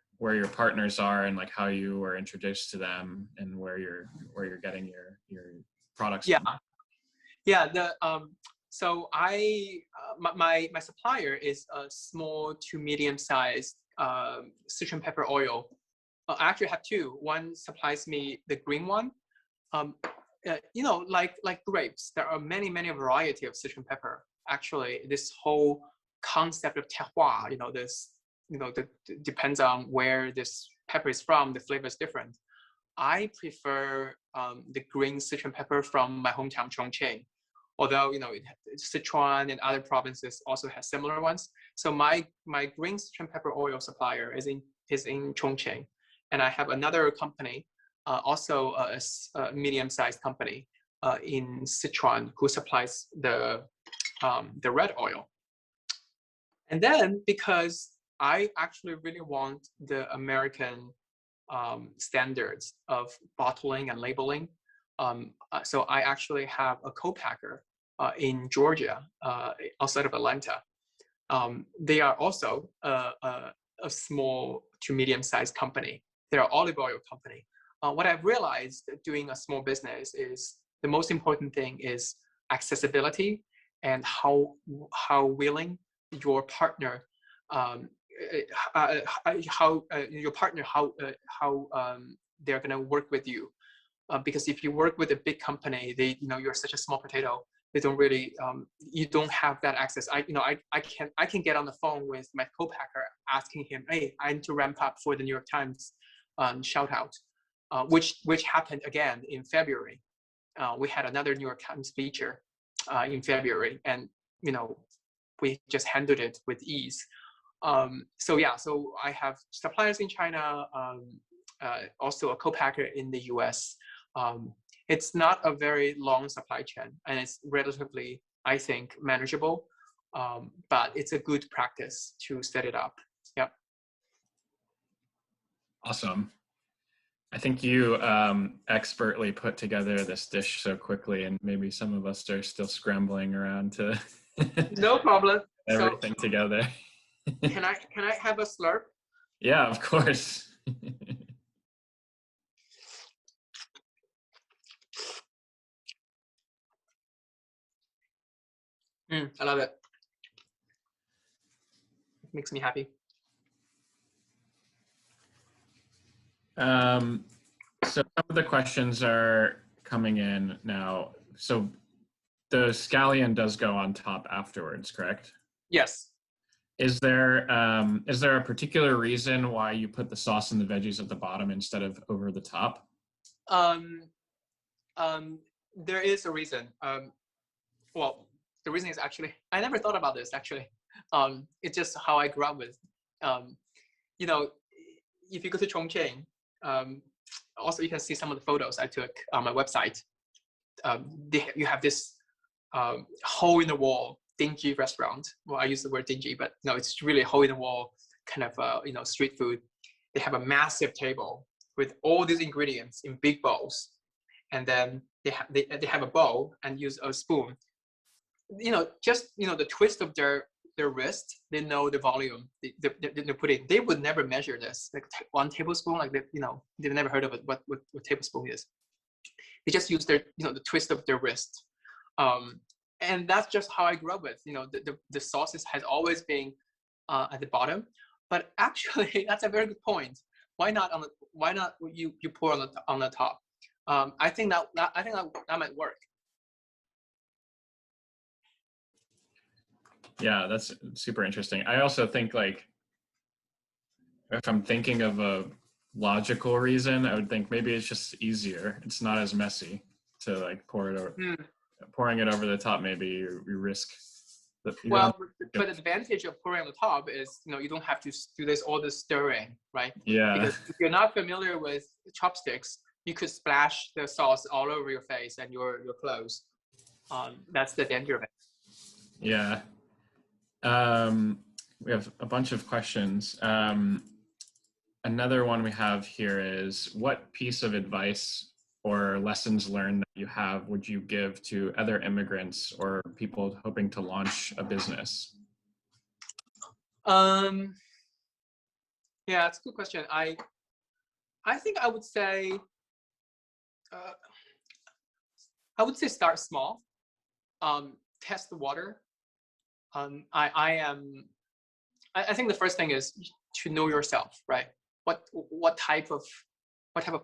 partners are and like how you were introduced to them and where you're getting your products from. Yeah. So my supplier is a small to medium sized Sichuan pepper oil. I actually have two. One supplies me the green one. Like grapes, there are many variety of Sichuan pepper. Actually, this whole concept of terroir, this, depends on where this pepper is from, the flavor is different. I prefer the green Sichuan pepper from my hometown Chongqing, although Sichuan and other provinces also have similar ones. So my green Sichuan pepper oil supplier is in Chongqing, and I have another company, also a medium-sized company in Sichuan, who supplies the red oil. And then because I actually really want the American standards of bottling and labeling, so I actually have a co-packer in Georgia, outside of Atlanta. They are also a small to medium-sized company. They're an olive oil company. What I've realized doing a small business is the most important thing is accessibility and how willing your partner, they're gonna work with you. Because if you work with a big company, you're such a small potato. They don't really, you don't have that access. I can get on the phone with my co-packer asking him, hey, I need to ramp up for the New York Times shout out, which happened again in February. We had another New York Times feature in February, and we just handled it with ease. So I have suppliers in China, also a co-packer in the US. It's not a very long supply chain, and it's relatively, I think, manageable, but it's a good practice to set it up. Yep. Awesome. I think you expertly put together this dish so quickly, and maybe some of us are still scrambling around to no problem. Everything together. Can I have a slurp? Yeah, of course. I love it. It makes me happy. So some of the questions are coming in now. So the scallion does go on top afterwards, correct? Yes. Is there a particular reason why you put the sauce and the veggies at the bottom instead of over the top? There is a reason. Well, the reason is actually, I never thought about this actually. It's just how I grew up with. If you go to Chongqing, also you can see some of the photos I took on my website. You have this hole in the wall dingy restaurant. Well, I use the word dingy, but no, it's really a hole in the wall kind of street food. They have a massive table with all these ingredients in big bowls, and then they have a bowl and use a spoon. Just the twist of their wrist, they know the volume they put in. They would never measure this, like 1 tablespoon, like they've never heard of it. What tablespoon is? They just use their the twist of their wrist. And that's just how I grew up with. The sauces has always been at the bottom, but actually that's a very good point. Why not you pour on the top? I think that might work. Yeah, that's super interesting. I also think, like, if I'm thinking of a logical reason, I would think maybe it's just easier. It's not as messy to like pour it over. Pouring it over the top, maybe you risk. But the advantage of pouring on the top is you don't have to do all this stirring, right? Yeah. Because if you're not familiar with chopsticks, you could splash the sauce all over your face and your clothes. That's the danger of it. Yeah. We have a bunch of questions. Another one we have here is, what piece of advice or lessons learned that you have would you give to other immigrants or people hoping to launch a business? Yeah, that's a good question. I think I would say start small. Test the water. I think the first thing is to know yourself, right? What type of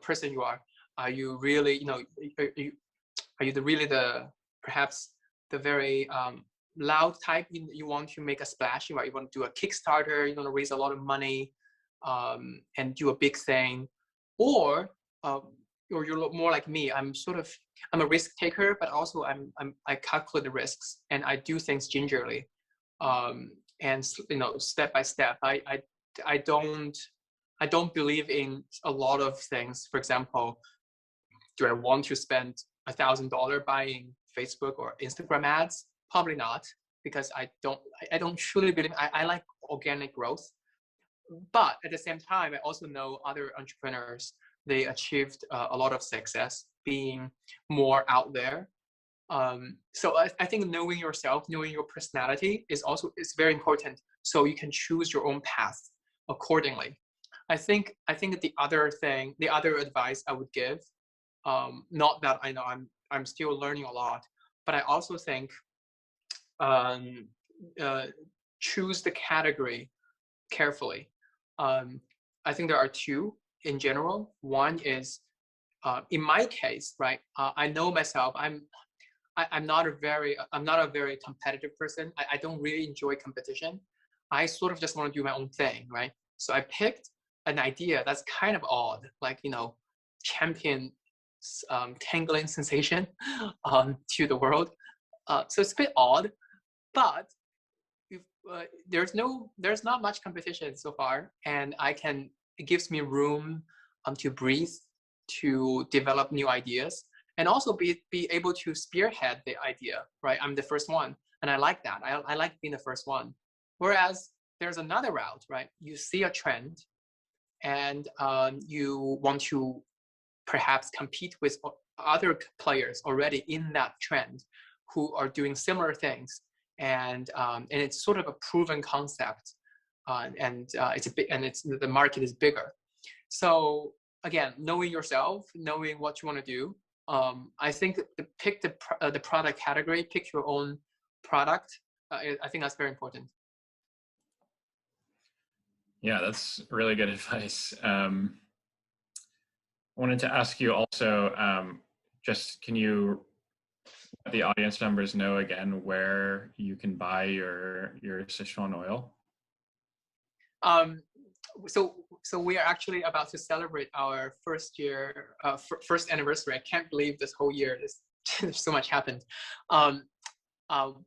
person you are. Are you really, are you really perhaps the very loud type, you want to make a splash, right? You want to do a Kickstarter, you want to raise a lot of money, and do a big thing, or you're more like me. I'm a risk taker, but also I calculate the risks and I do things gingerly, and step by step. I don't believe in a lot of things. For example, do I want to spend $1,000 buying Facebook or Instagram ads? Probably not, because I don't truly believe. I like organic growth, but at the same time, I also know other entrepreneurs. They achieved a lot of success being more out there. So I think knowing yourself, knowing your personality is very important. So you can choose your own path accordingly. I think the other advice I would give, not that I know I'm still learning a lot, but I also think choose the category carefully. I think there are two in general. One is, in my case, right? I know myself. I'm not a very competitive person. I don't really enjoy competition. I sort of just want to do my own thing, right? So I picked an idea that's kind of odd, like champion tingling sensation to the world. So it's a bit odd, but there's not much competition so far, and it gives me room to breathe, to develop new ideas, and also be able to spearhead the idea, right? I'm the first one, and I like that. I like being the first one. Whereas there's another route, right? You see a trend, and you want to perhaps compete with other players already in that trend who are doing similar things, and it's sort of a proven concept, and the market is bigger. So again, knowing yourself, knowing what you want to do, I think pick the product category, pick your own product. I think that's very important. Yeah, that's really good advice. I wanted to ask you also, just can you let the audience members know again where you can buy your Sichuan oil? So we are actually about to celebrate our first anniversary. I can't believe this whole year. So much happened.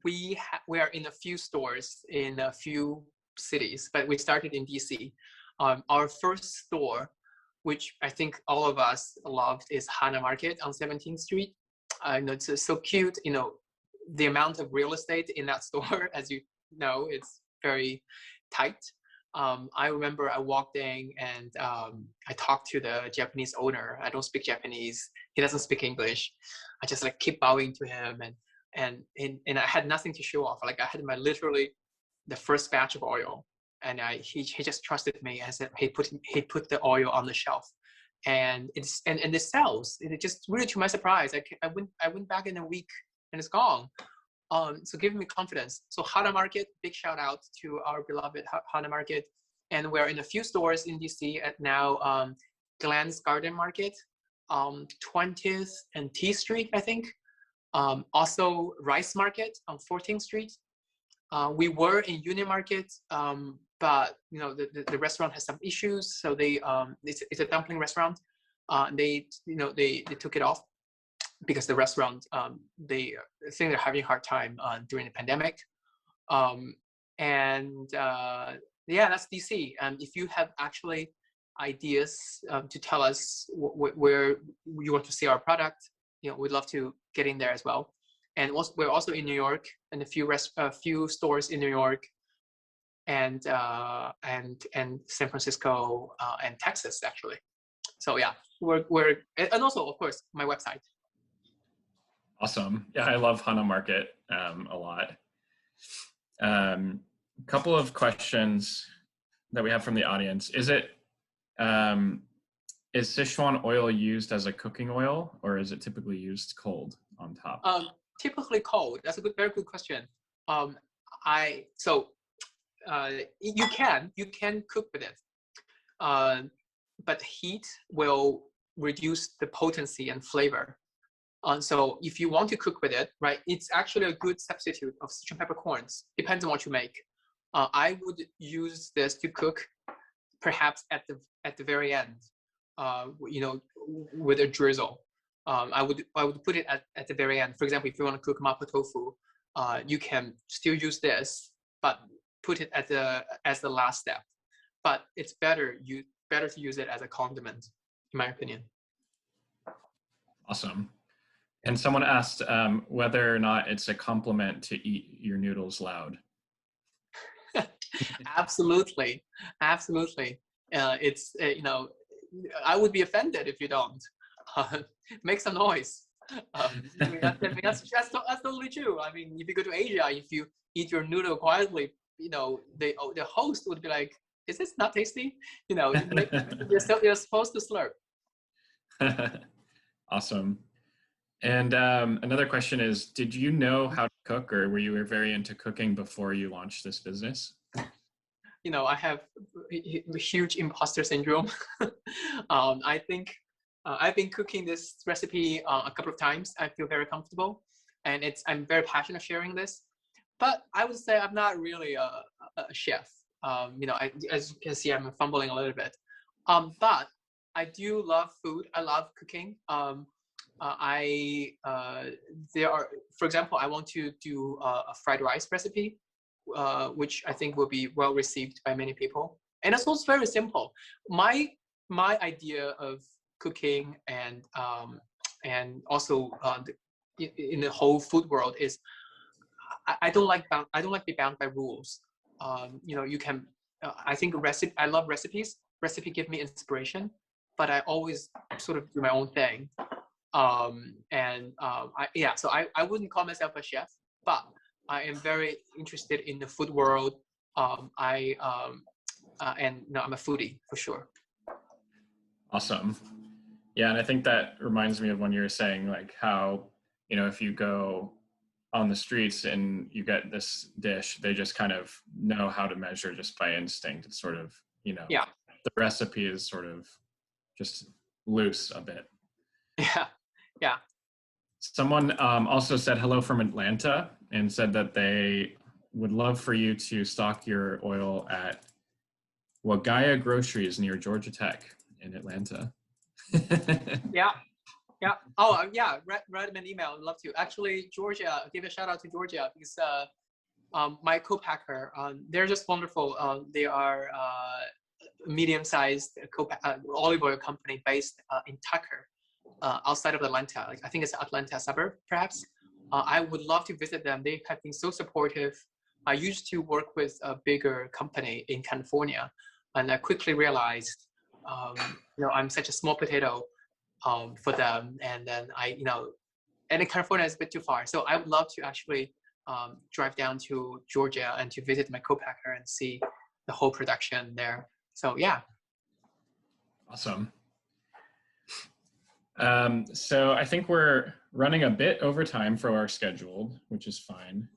We are in a few stores in a few cities, but we started in DC. Our first store, which I think all of us loved, is Hana Market on 17th Street. It's so cute. The amount of real estate in that store, as you know, it's very tight. I remember I walked in and I talked to the Japanese owner. I don't speak Japanese. He doesn't speak English. I just keep bowing to him, and I had nothing to show off. I had literally the first batch of oil, and he just trusted me and said he put the oil on the shelf, and it sells. It just really, to my surprise, I went back in a week and it's gone. So giving me confidence. So Hana Market, big shout out to our beloved Hana Market. And we're in a few stores in DC at now, Glenn's Garden Market, 20th and T Street, I think. Also Rice Market on 14th Street. We were in Union Market, but the restaurant has some issues. So it's a dumpling restaurant. They took it off, because the restaurant, they think they're having a hard time during the pandemic. Yeah, that's DC. And if you have actually ideas to tell us where you want to see our product, we'd love to get in there as well. And we're also in New York, and a few stores in New York, and San Francisco, and Texas, actually. So yeah, and also, of course, my website. Awesome. Yeah, I love Hana Market a lot. Couple of questions that we have from the audience. Is Sichuan oil used as a cooking oil, or is it typically used cold on top? Typically cold. That's very good question. You can cook with it, but heat will reduce the potency and flavor. So if you want to cook with it, right, it's actually a good substitute of Sichuan peppercorns. Depends on what you make. I would use this to cook, perhaps at the very end, you know, with a drizzle. I would put it at the very end. For example, if you want to cook mapo tofu, you can still use this, but put it as the last step. But it's better to use it as a condiment, in my opinion. Awesome. And someone asked whether or not it's a compliment to eat your noodles loud. Absolutely, absolutely. It's you know, I would be offended if you don't. Make some noise. I mean, that's totally true. I mean, if you go to Asia, if you eat your noodle quietly, you know, the host would be like, "Is this not tasty?" You know, you're supposed to slurp. Awesome. And another question is, did you know how to cook, or were you very into cooking before you launched this business? You know, I have a huge imposter syndrome. I think I've been cooking this recipe a couple of times. I feel very comfortable, and I'm very passionate sharing this. But I would say I'm not really a chef. You know, as you can see, I'm fumbling a little bit. But I do love food. I love cooking. There are, for example, I want to do a fried rice recipe, which I think will be well received by many people. And it's also very simple. My idea of cooking and also in the whole food world is I don't like to be bound by rules. You know, you can. I think I love recipes. Recipe give me inspiration, but I always sort of do my own thing. So I wouldn't call myself a chef, but I am very interested in the food world. And no, I'm a foodie for sure. Awesome. Yeah, and I think that reminds me of when you were saying like how, you know, if you go on the streets and you get this dish, they just kind of know how to measure just by instinct. It's sort of, you know, yeah. The recipe is sort of just loose a bit. Yeah, yeah. Someone also said hello from Atlanta and said that they would love for you to stock your oil at Wagaya Groceries near Georgia Tech in Atlanta. Yeah. Yeah. Oh, yeah. Write them an email. I'd love to. Actually, Georgia, give a shout out to Georgia because my co-packer, they're just wonderful. They are medium-sized olive oil company based in Tucker, outside of Atlanta. Like, I think it's Atlanta suburb, perhaps. I would love to visit them. They have been so supportive. I used to work with a bigger company in California, and I quickly realized, you know, I'm such a small potato for them. And then and in California is a bit too far. So I would love to actually drive down to Georgia and to visit my co-packer and see the whole production there. So yeah. Awesome. So I think we're running a bit over time for our scheduled, which is fine.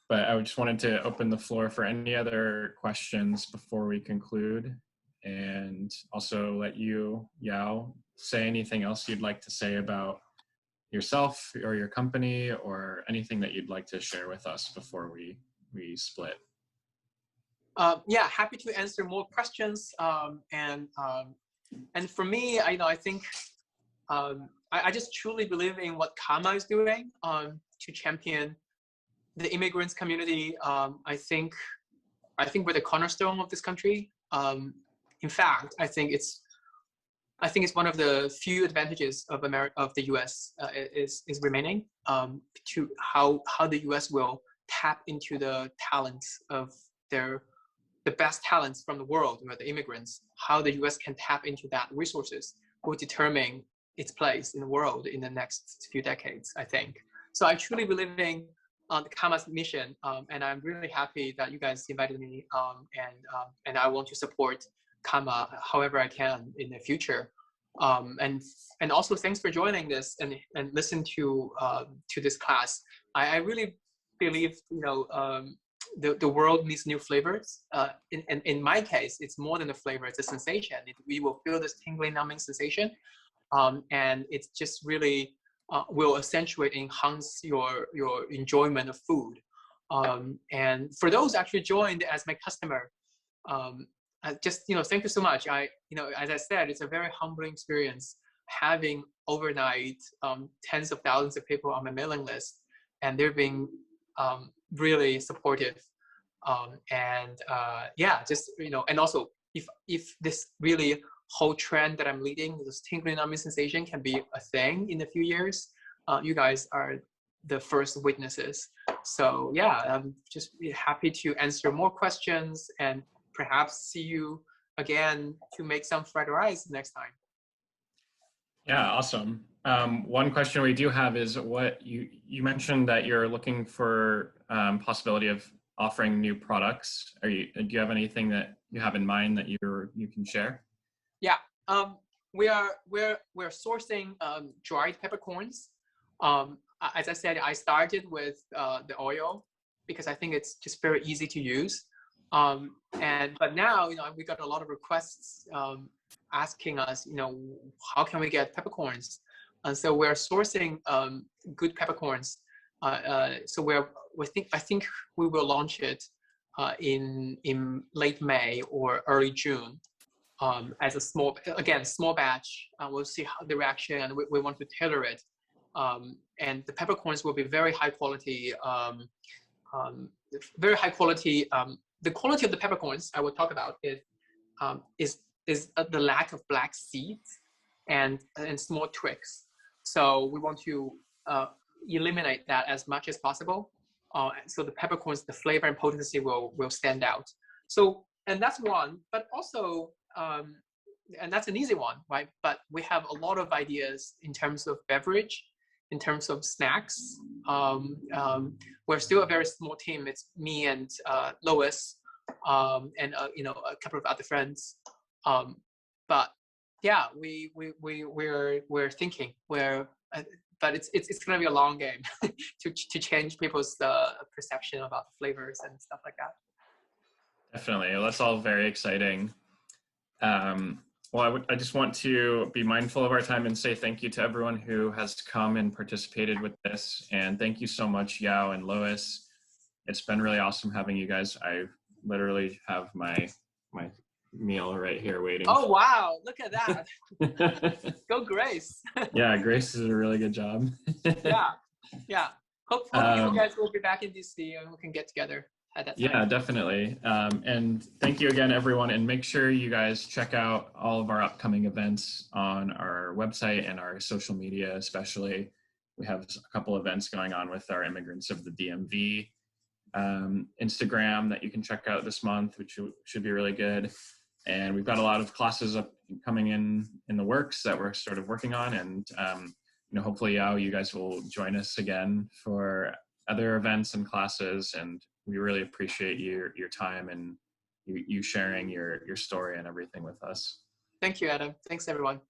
But I just wanted to open the floor for any other questions before we conclude, and also let you, Yao, say anything else you'd like to say about yourself or your company, or anything that you'd like to share with us before we split. Yeah, happy to answer more questions. And for me, I think I just truly believe in what Karma is doing to champion the immigrants community. I think we're the cornerstone of this country. In fact, I think it's one of the few advantages of the U.S. is remaining to how the U.S. will tap into the talents of the best talents from the world, the immigrants. How the U.S. can tap into that resources will determine its place in the world in the next few decades, I think. So I truly believe in the Karma's mission, and I'm really happy that you guys invited me, and I want to support Karma however I can in the future. And also thanks for joining this and listen to this class. I really believe the world needs new flavors. In my case, it's more than a flavor; it's a sensation. We will feel this tingling, numbing sensation, and it's just really will accentuate, enhance your enjoyment of food. And for those actually joined as my customer, just thank you so much. As I said, it's a very humbling experience having overnight tens of thousands of people on my mailing list, and they're being really supportive. And also if this really whole trend that I'm leading, this tingling numbing sensation, can be a thing in a few years, you guys are the first witnesses. So yeah, I'm just happy to answer more questions and perhaps see you again to make some fried rice next time. Yeah, awesome. One question we do have is what you mentioned that you're looking for possibility of offering new products. Do you have anything that you have in mind that you can share? Yeah, we're sourcing dried peppercorns. As I said, I started with the oil because I think it's just very easy to use. But now, we got a lot of requests asking us, how can we get peppercorns? And so we're sourcing good peppercorns. So I think we will launch it in late May or early June as a small batch. We'll see how the reaction, and we want to tailor it. And the peppercorns will be very high quality. Very high quality. The quality of the peppercorns I will talk about is the lack of black seeds and small twigs. So we want to eliminate that as much as possible. So the peppercorns, the flavor and potency will stand out. So, and that's one, but also, and that's an easy one, right? But we have a lot of ideas in terms of beverage, in terms of snacks. We're still a very small team. It's me and Lois, and a couple of other friends. But yeah, we're thinking but it's going to be a long game to change people's perception about flavors and stuff like that. Definitely, well, that's all very exciting. Well, I just want to be mindful of our time and say thank you to everyone who has come and participated with this, and thank you so much, Yao and Lois. It's been really awesome having you guys. I literally have my meal right here waiting. Oh wow, look at that. Go Grace. Yeah, Grace did a really good job. yeah hope you guys will be back in DC and we can get together at that time. Yeah, definitely. And thank you again, everyone, and make sure you guys check out all of our upcoming events on our website and our social media. Especially, we have a couple events going on with our immigrants of the DMV Instagram that you can check out this month, which should be really good. And we've got a lot of classes coming in the works that we're sort of working on. And hopefully, Yao, you guys will join us again for other events and classes. And we really appreciate your time and you sharing your story and everything with us. Thank you, Adam. Thanks, everyone.